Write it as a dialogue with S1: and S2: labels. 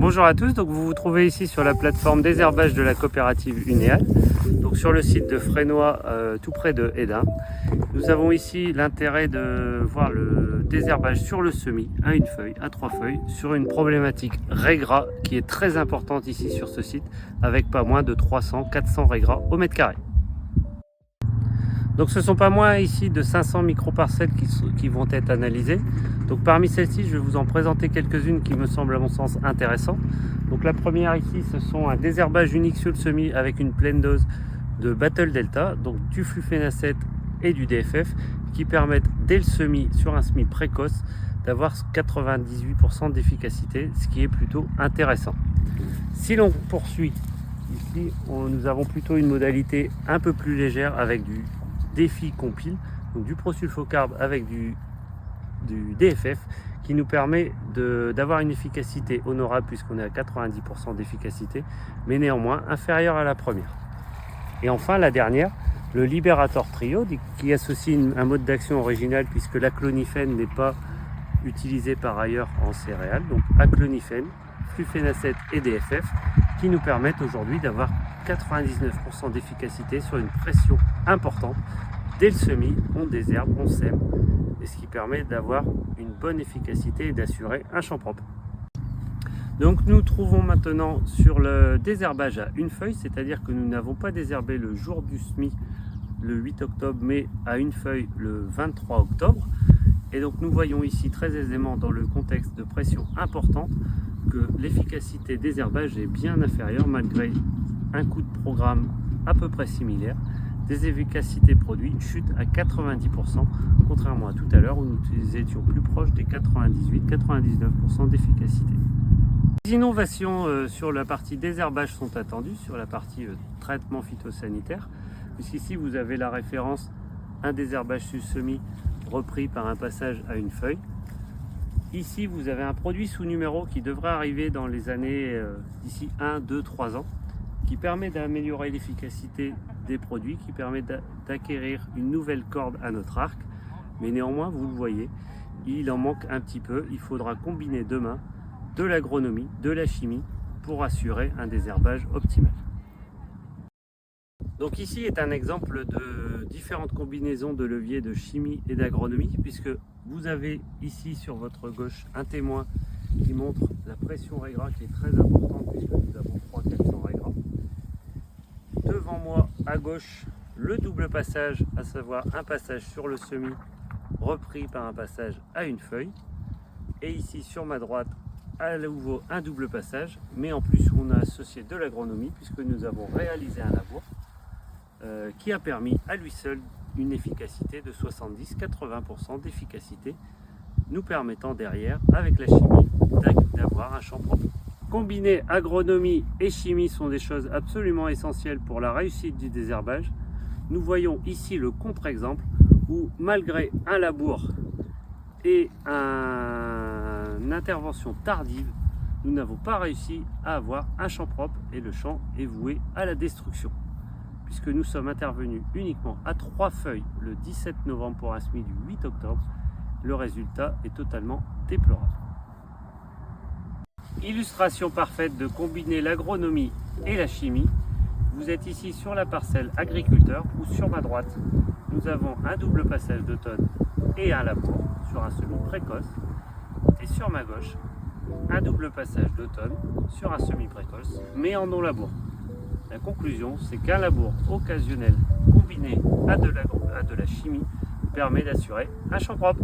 S1: Bonjour à tous, donc vous vous trouvez ici sur la plateforme désherbage de la coopérative Unéal, donc sur le site de Frénois, tout près de Hesdin. Nous avons ici l'intérêt de voir le désherbage sur le semis, à une feuille, à 3 feuilles, sur une problématique raies-gras qui est très importante ici sur ce site, avec pas moins de 300-400 raies-gras au mètre carré. Donc ce ne sont pas moins ici de 500 microparcelles qui vont être analysées. Donc parmi celles-ci, je vais vous en présenter quelques-unes qui me semblent à mon sens intéressantes. Donc la première ici, ce sont un désherbage unique sur le semis avec une pleine dose de Battle Delta, donc du flufénacet et du DFF, qui permettent dès le semis, sur un semis précoce, d'avoir 98% d'efficacité, ce qui est plutôt intéressant. Si l'on poursuit, ici nous avons plutôt une modalité un peu plus légère avec du défi compile, donc du prosulfocarbe avec du DFF, qui nous permet d'avoir une efficacité honorable puisqu'on est à 90% d'efficacité, mais néanmoins inférieure à la première. Et enfin la dernière, le Liberator Trio, qui associe un mode d'action original puisque l'aclonifène n'est pas utilisé par ailleurs en céréales, donc aclonifène, flufénacet et DFF, qui nous permettent aujourd'hui d'avoir 99% d'efficacité sur une pression importante. Dès le semis, on désherbe, on sème, et ce qui permet d'avoir une bonne efficacité et d'assurer un champ propre. Donc nous trouvons maintenant sur le désherbage à une feuille, c'est-à-dire que nous n'avons pas désherbé le jour du semis, le 8 octobre, mais à une feuille le 23 octobre. Et donc nous voyons ici très aisément dans le contexte de pression importante que l'efficacité désherbage est bien inférieure malgré un coût de programme à peu près similaire. Des efficacités produits chutent à 90%, contrairement à tout à l'heure où nous étions plus proches des 98-99% d'efficacité. Les innovations sur la partie désherbage sont attendues, sur la partie traitement phytosanitaire, puisqu'ici vous avez la référence un désherbage sur semis repris par un passage à une feuille. Ici vous avez un produit sous numéro qui devrait arriver dans les années d'ici 1, 2, 3 ans, qui permet d'améliorer l'efficacité des produits, qui permet d'acquérir une nouvelle corde à notre arc, mais néanmoins vous le voyez, il en manque un petit peu. Il faudra combiner demain de l'agronomie, de la chimie pour assurer un désherbage optimal. Donc ici est un exemple de différentes combinaisons de leviers de chimie et d'agronomie, puisque vous avez ici sur votre gauche un témoin qui montre la pression raies-gras qui est très importante puisque nous avons 300-400 raies-gras. Devant moi à gauche le double passage, à savoir un passage sur le semis repris par un passage à une feuille, et ici sur ma droite à nouveau un double passage, mais en plus on a associé de l'agronomie puisque nous avons réalisé un labour qui a permis à lui seul une efficacité de 70-80% d'efficacité, nous permettant derrière avec la chimie d'avoir un champ propre. Combiner agronomie et chimie sont des choses absolument essentielles pour la réussite du désherbage. Nous voyons ici le contre-exemple où malgré un labour et une intervention tardive, nous n'avons pas réussi à avoir un champ propre et le champ est voué à la destruction. Puisque nous sommes intervenus uniquement à 3 feuilles le 17 novembre pour un semis du 8 octobre, le résultat est totalement déplorable. Illustration parfaite de combiner l'agronomie et la chimie. Vous êtes ici sur la parcelle agriculteur où sur ma droite, nous avons un double passage d'automne et un labour sur un semis précoce. Et sur ma gauche, un double passage d'automne sur un semis précoce, mais en non-labour. La conclusion, c'est qu'un labour occasionnel combiné à de la chimie permet d'assurer un champ propre.